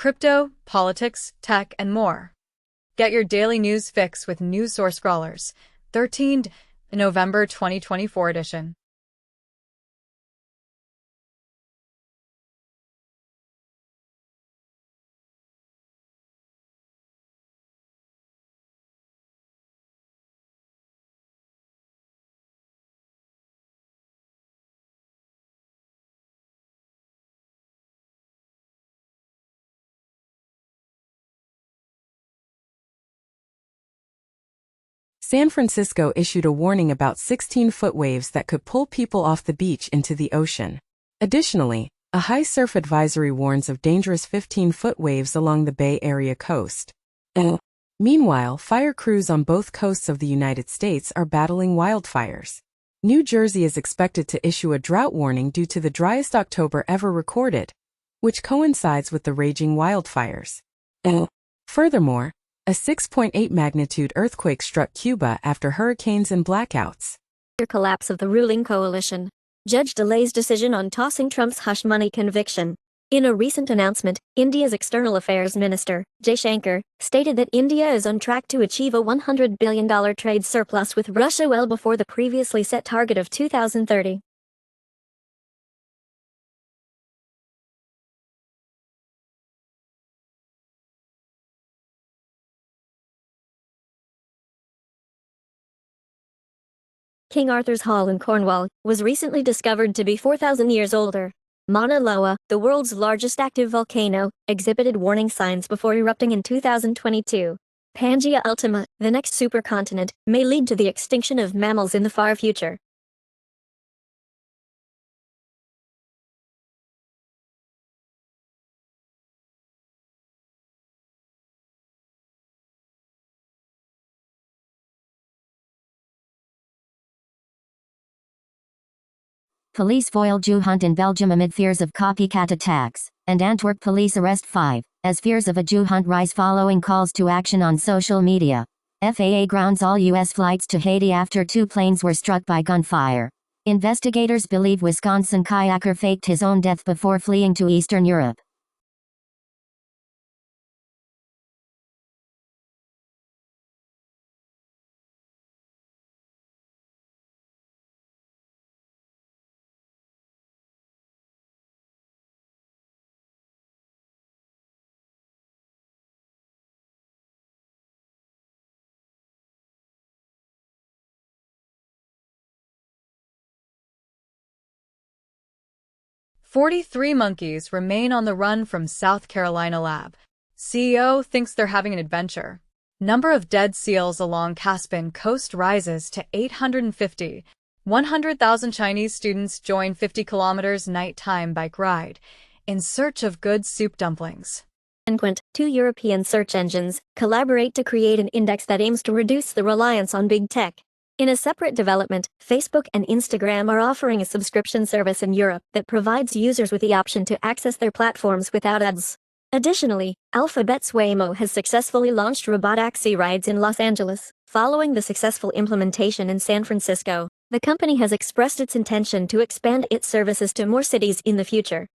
crypto, politics, tech, and more. Get your daily news fix with News Source Scrollers, 13th November 2024 edition. San Francisco issued a warning about 16-foot waves that could pull people off the beach into the ocean. Additionally, a high surf advisory warns of dangerous 15-foot waves along the Bay Area coast. Meanwhile, fire crews on both coasts of the United States are battling wildfires. New Jersey is expected to issue a drought warning due to the driest October ever recorded, which coincides with the raging wildfires. Furthermore, a 6.8 magnitude earthquake struck Cuba after hurricanes and blackouts. Collapse of the ruling coalition. Judge delays decision on tossing Trump's hush money conviction. In a recent announcement, India's External Affairs Minister, Jaishankar, stated that India is on track to achieve a $100 billion trade surplus with Russia well before the previously set target of 2030. King Arthur's Hall in Cornwall was recently discovered to be 4,000 years older. Mauna Loa, the world's largest active volcano, exhibited warning signs before erupting in 2022. Pangaea Ultima, the next supercontinent, may lead to the extinction of mammals in the far future. Police foil Jew hunt in Belgium amid fears of copycat attacks, and Antwerp police arrest 5, as fears of a Jew hunt rise following calls to action on social media. FAA grounds all U.S. flights to Haiti after 2 planes were struck by gunfire. Investigators believe Wisconsin kayaker faked his own death before fleeing to Eastern Europe. "43 monkeys remain on the run from South Carolina lab. CEO thinks they're having an adventure. Number of dead seals along Caspian coast rises to 850. 100,000 Chinese students join 50 kilometers nighttime bike ride in search of good soup dumplings. 2 European search engines collaborate to create an index that aims to reduce the reliance on big tech. In a separate development, Facebook and Instagram are offering a subscription service in Europe that provides users with the option to access their platforms without ads. Additionally, Alphabet's Waymo has successfully launched robotaxi rides in Los Angeles. Following the successful implementation in San Francisco, the company has expressed its intention to expand its services to more cities in the future.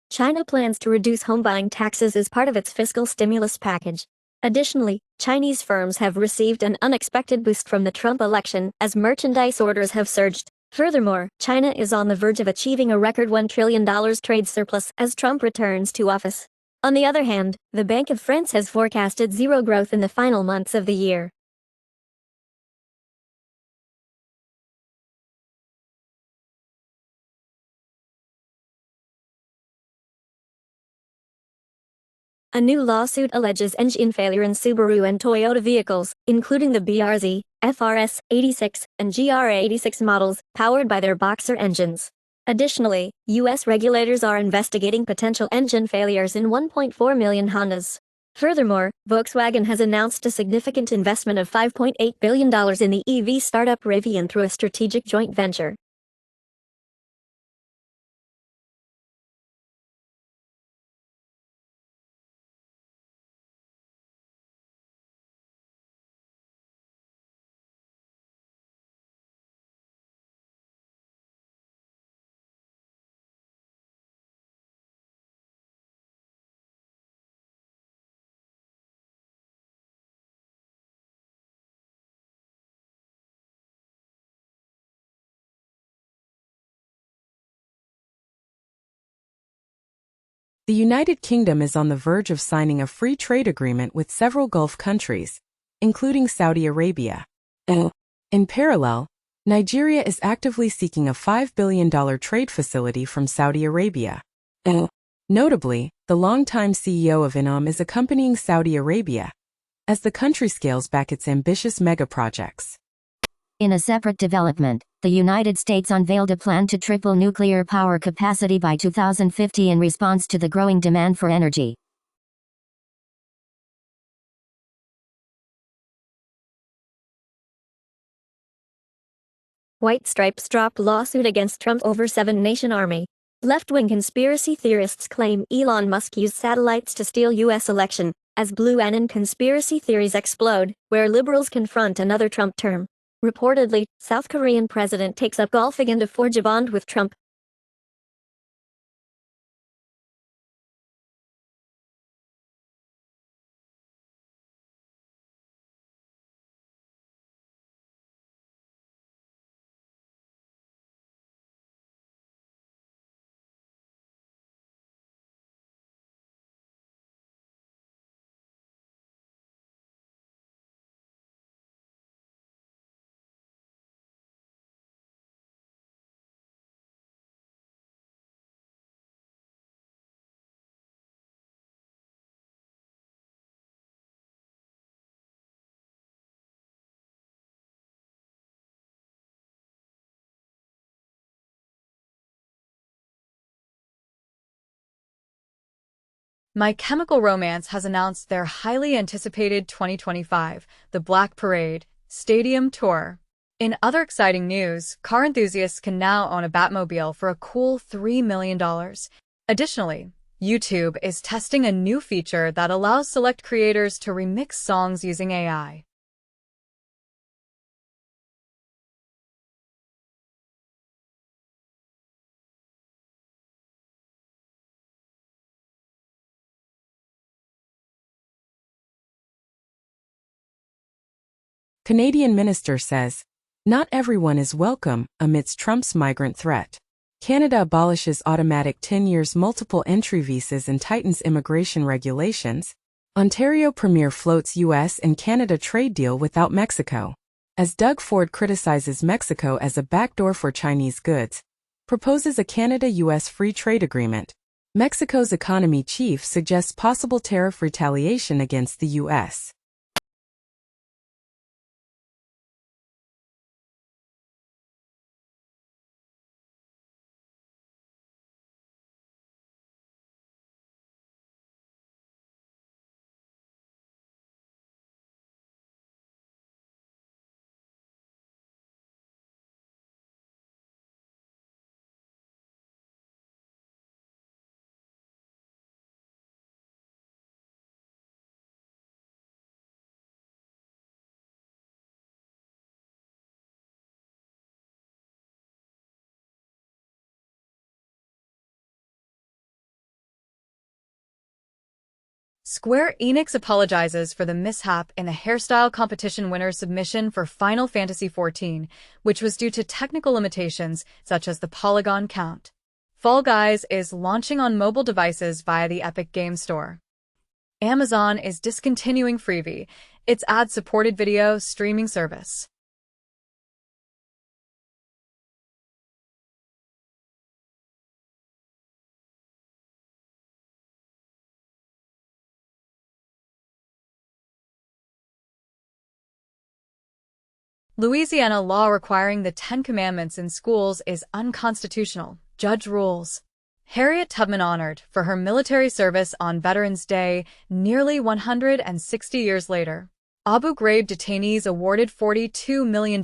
China plans to reduce home buying taxes as part of its fiscal stimulus package. Additionally, Chinese firms have received an unexpected boost from the Trump election as merchandise orders have surged. Furthermore, China is on the verge of achieving a record $1 trillion trade surplus as Trump returns to office. On the other hand, the Bank of France has forecasted zero growth in the final months of the year. A new lawsuit alleges engine failure in Subaru and Toyota vehicles, including the BRZ, FRS 86, and GRA 86 models, powered by their Boxer engines. Additionally, U.S. regulators are investigating potential engine failures in 1.4 million Hondas. Furthermore, Volkswagen has announced a significant investment of $5.8 billion in the EV startup Rivian through a strategic joint venture. The United Kingdom is on the verge of signing a free trade agreement with several Gulf countries, including Saudi Arabia. In parallel, Nigeria is actively seeking a $5 billion trade facility from Saudi Arabia. Notably, the longtime CEO of Inam is accompanying Saudi Arabia as the country scales back its ambitious megaprojects. In a separate development, the United States unveiled a plan to triple nuclear power capacity by 2050 in response to the growing demand for energy. White Stripes dropped lawsuit against Trump over seven-nation army. Left-wing conspiracy theorists claim Elon Musk used satellites to steal U.S. election, as blue and conspiracy theories explode, where liberals confront another Trump term. Reportedly, South Korean president takes up golf again to forge a bond with Trump. My Chemical Romance has announced their highly anticipated 2025 The Black Parade Stadium Tour. In other exciting news, car enthusiasts can now own a Batmobile for a cool $3 million. Additionally, YouTube is testing a new feature that allows select creators to remix songs using AI. Canadian minister says, "Not everyone is welcome," amidst Trump's migrant threat. Canada abolishes automatic 10 years multiple entry visas and tightens immigration regulations. Ontario Premier floats U.S. and Canada trade deal without Mexico. As Doug Ford criticizes Mexico as a backdoor for Chinese goods, proposes a Canada-U.S. free trade agreement. Mexico's economy chief suggests possible tariff retaliation against the U.S. Square Enix apologizes for the mishap in the hairstyle competition winner's submission for Final Fantasy XIV, which was due to technical limitations such as the polygon count. Fall Guys is launching on mobile devices via the Epic Games Store. Amazon is discontinuing Freevee, its ad-supported video streaming service. Louisiana law requiring the Ten Commandments in schools is unconstitutional, judge rules. Harriet Tubman honored for her military service on Veterans Day, nearly 160 years later. Abu Ghraib detainees awarded $42 million.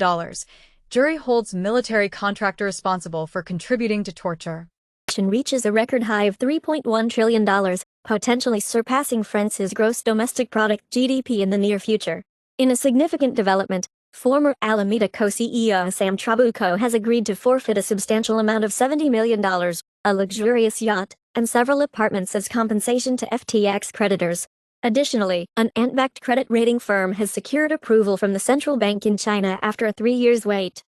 Jury holds military contractor responsible for contributing to torture. Reaches a record high of $3.1 trillion, potentially surpassing France's gross domestic product (GDP) in the near future. In a significant development, former Alameda co-CEO Sam Trabucco has agreed to forfeit a substantial amount of $70 million, a luxurious yacht, and several apartments as compensation to FTX creditors. Additionally, an ant-backed credit rating firm has secured approval from the central bank in China after a 3-year wait.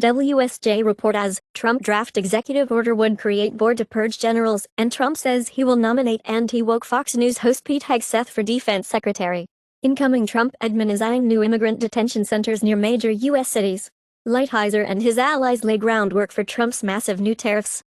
WSJ report as Trump draft executive order would create board to purge generals, and Trump says he will nominate anti-woke Fox News host Pete Hegseth for defense secretary. Incoming Trump admin is eyeing new immigrant detention centers near major U.S. cities. Lighthizer and his allies lay groundwork for Trump's massive new tariffs.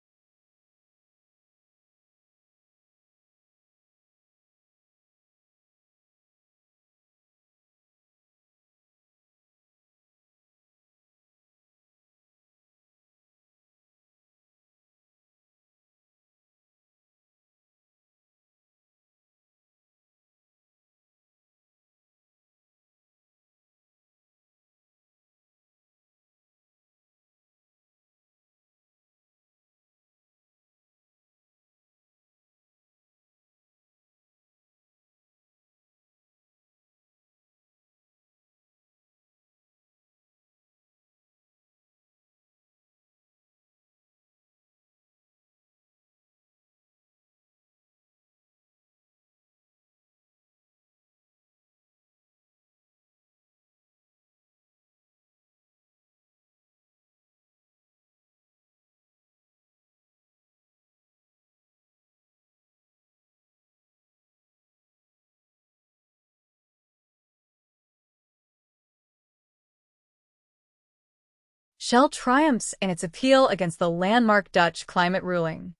Shell triumphs in its appeal against the landmark Dutch climate ruling.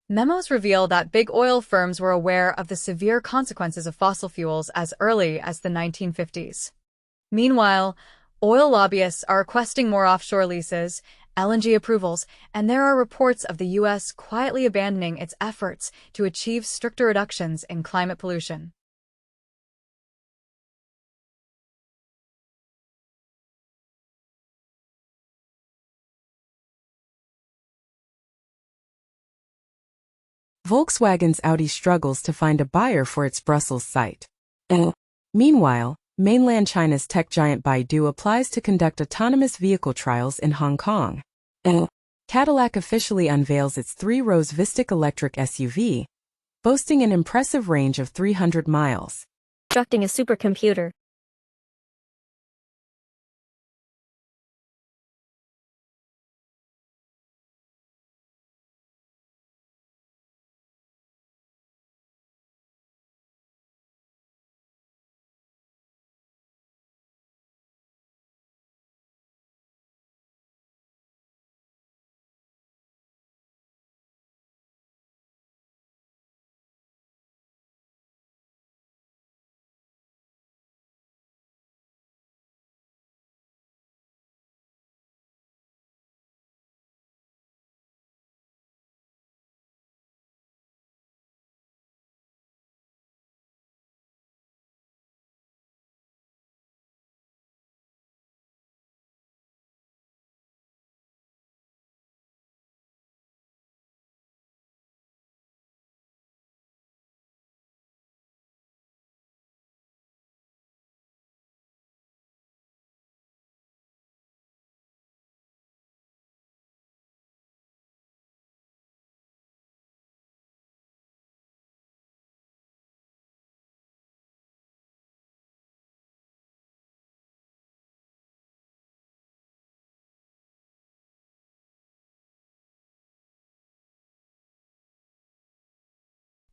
Memos reveal that big oil firms were aware of the severe consequences of fossil fuels as early as the 1950s. Meanwhile, oil lobbyists are requesting more offshore leases, LNG approvals, and there are reports of the U.S. quietly abandoning its efforts to achieve stricter reductions in climate pollution. Volkswagen's Audi struggles to find a buyer for its Brussels site. Meanwhile, mainland China's tech giant Baidu applies to conduct autonomous vehicle trials in Hong Kong. Cadillac officially unveils its three-rows Vistic electric SUV, boasting an impressive range of 300 miles. Constructing a supercomputer.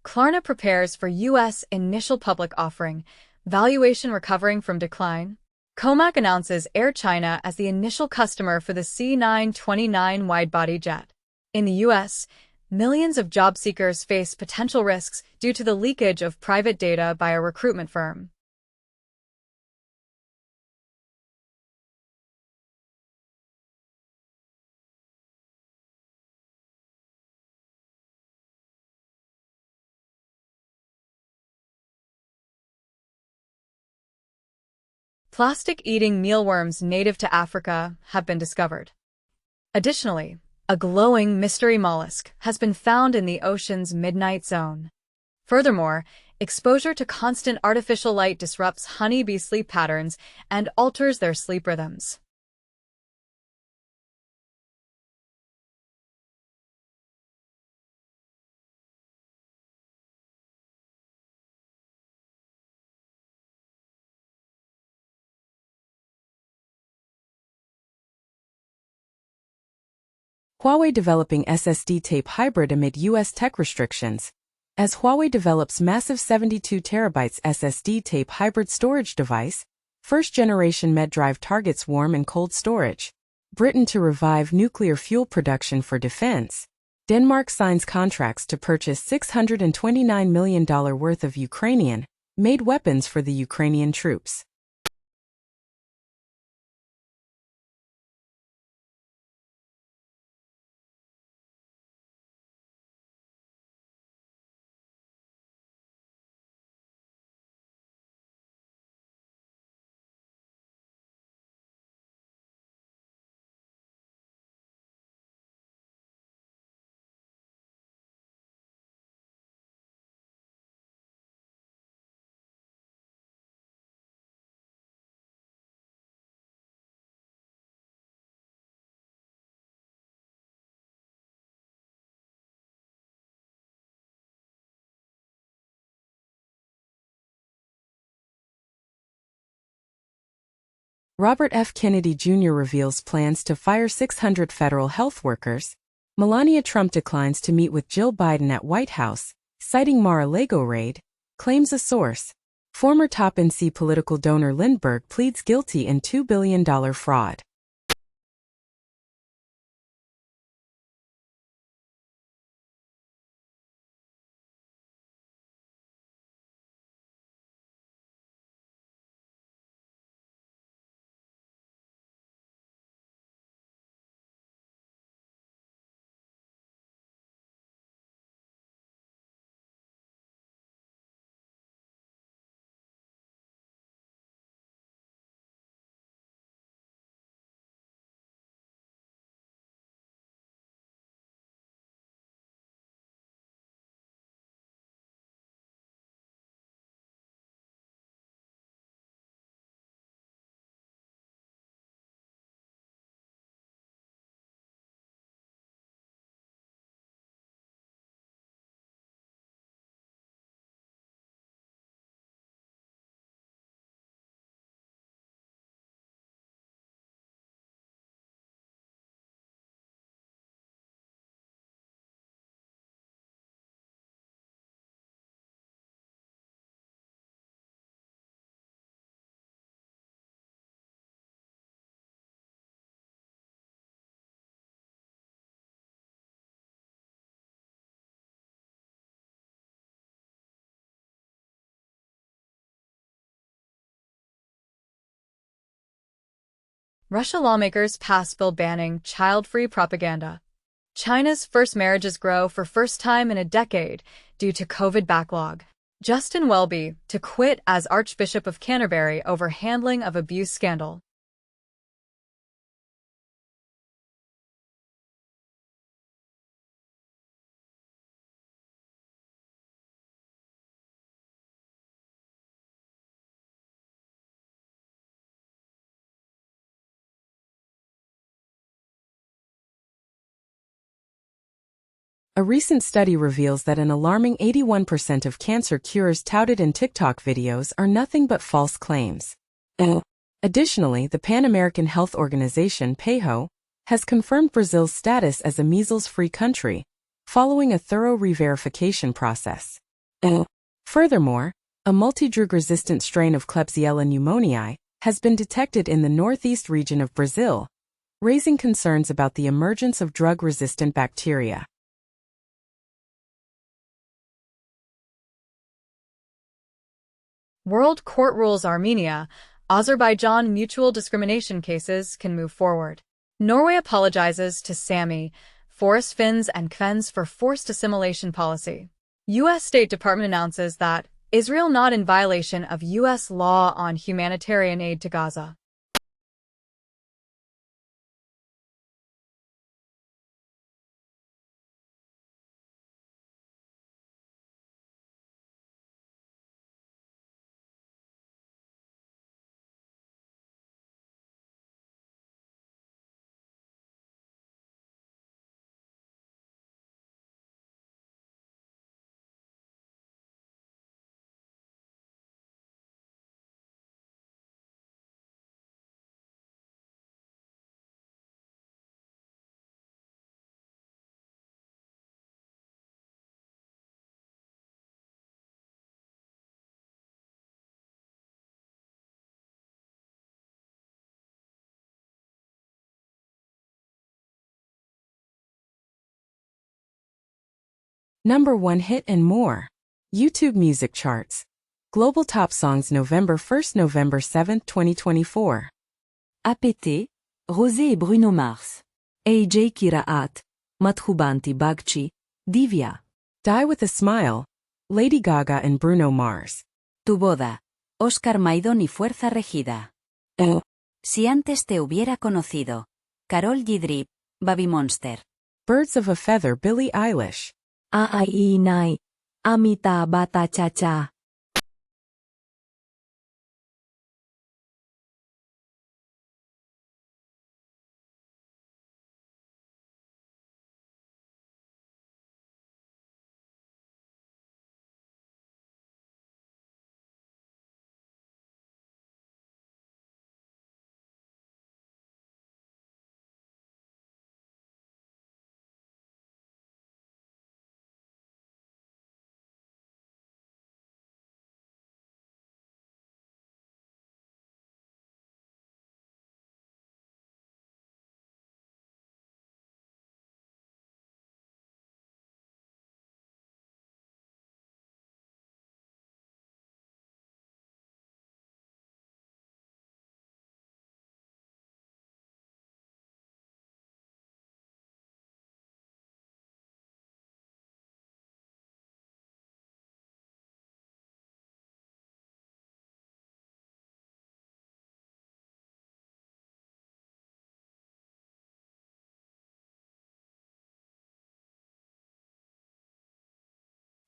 Klarna prepares for U.S. initial public offering, valuation recovering from decline. Comac announces Air China as the initial customer for the C929 wide-body jet. In the U.S., millions of job seekers face potential risks due to the leakage of private data by a recruitment firm. Plastic-eating mealworms native to Africa have been discovered. Additionally, a glowing mystery mollusk has been found in the ocean's midnight zone. Furthermore, exposure to constant artificial light disrupts honeybee sleep patterns and alters their sleep rhythms. Huawei developing SSD tape hybrid amid U.S. tech restrictions. As Huawei develops massive 72 terabytes SSD tape hybrid storage device, first-generation MedDrive targets warm and cold storage. Britain to revive nuclear fuel production for defense. Denmark signs contracts to purchase $629 million worth of Ukrainian-made weapons for the Ukrainian troops. Robert F. Kennedy Jr. reveals plans to fire 600 federal health workers. Melania Trump declines to meet with Jill Biden at White House, citing Mar-a-Lago raid, claims a source. Former top NC political donor Lindbergh pleads guilty in $2 billion fraud. Russia lawmakers pass bill banning child-free propaganda. China's first marriages grow for first time in a decade due to COVID backlog. Justin Welby to quit as Archbishop of Canterbury over handling of abuse scandal. A recent study reveals that an alarming 81% of cancer cures touted in TikTok videos are nothing but false claims. Additionally, the Pan American Health Organization, PAHO, has confirmed Brazil's status as a measles-free country, following a thorough re-verification process. Furthermore, a multi-drug-resistant strain of Klebsiella pneumoniae has been detected in the northeast region of Brazil, raising concerns about the emergence of drug-resistant bacteria. World Court rules Armenia, Azerbaijan mutual discrimination cases can move forward. Norway apologizes to Sami, Forest Finns and Kvens for forced assimilation policy. U.S. State Department announces that Israel not in violation of U.S. law on humanitarian aid to Gaza. Number 1 hit and more. YouTube Music Charts. Global Top Songs November 1st, November 7th, 2024. APT, Rosé et Bruno Mars. AJ Kiraat, Madhubanti Bagchi, Divya. Die with a Smile. Lady Gaga and Bruno Mars. Tu boda, Oscar Maidón y Fuerza Regida. Si antes te hubiera conocido. Karol G. Drip, Baby Monster. Birds of a Feather Billie Eilish. Nai, Amita Bata Cha Cha.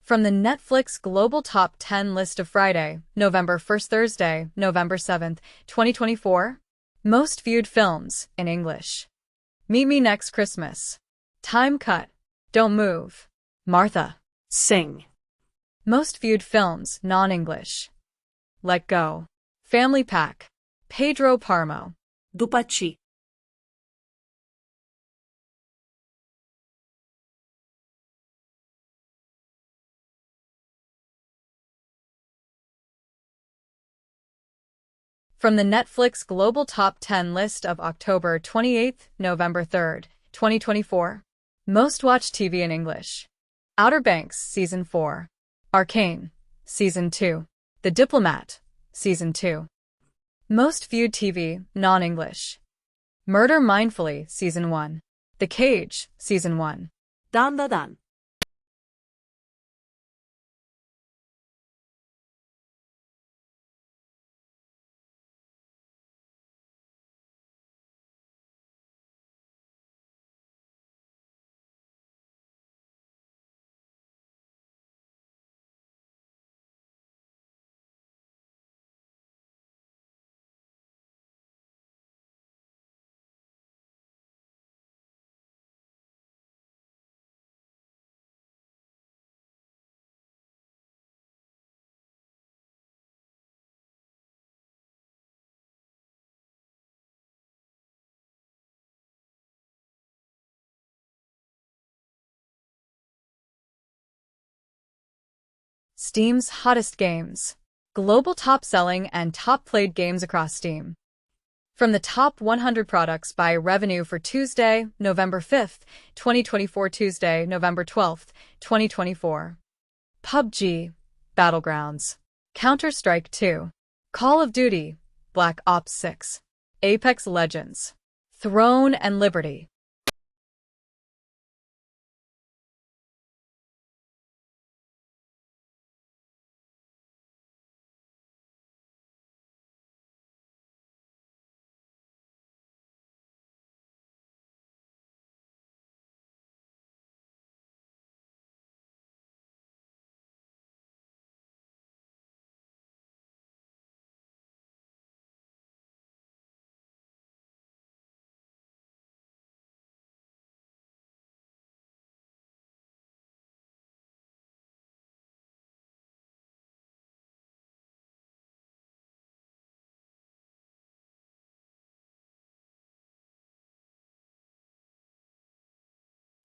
From the Netflix Global Top 10 list of Friday, November 1st, Thursday, November 7th, 2024. Most viewed films in English. Meet Me Next Christmas. Time Cut. Don't Move. Martha. Sing. Most viewed films non-English. Let Go. Family Pack. Pedro Parmo. Dupachi. From the Netflix Global Top 10 list of October 28th, November 3rd, 2024. Most watched TV in English. Outer Banks, Season 4. Arcane, Season 2. The Diplomat, Season 2. Most viewed TV, non-English. Murder Mindfully, Season 1. The Cage, Season 1. Dan da Dan. Steam's hottest games. Global top-selling and top-played games across Steam. From the top 100 products by revenue for Tuesday, November 5th, 2024 Tuesday, November 12th, 2024. PUBG, Battlegrounds. Counter-Strike 2. Call of Duty, Black Ops 6. Apex Legends. Throne and Liberty.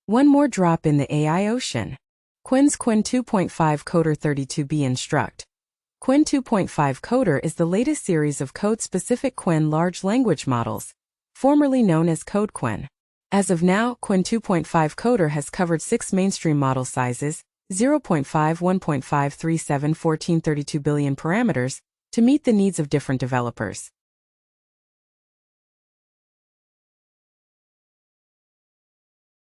One more drop in the AI ocean. Quinn's Quinn 2.5 Coder 32B Instruct. Quinn 2.5 Coder is the latest series of code-specific Quinn large language models, formerly known as CodeQuinn. As of now, Quinn 2.5 Coder has covered 6 mainstream model sizes, 0.5 1.537 1432 billion parameters to meet the needs of different developers.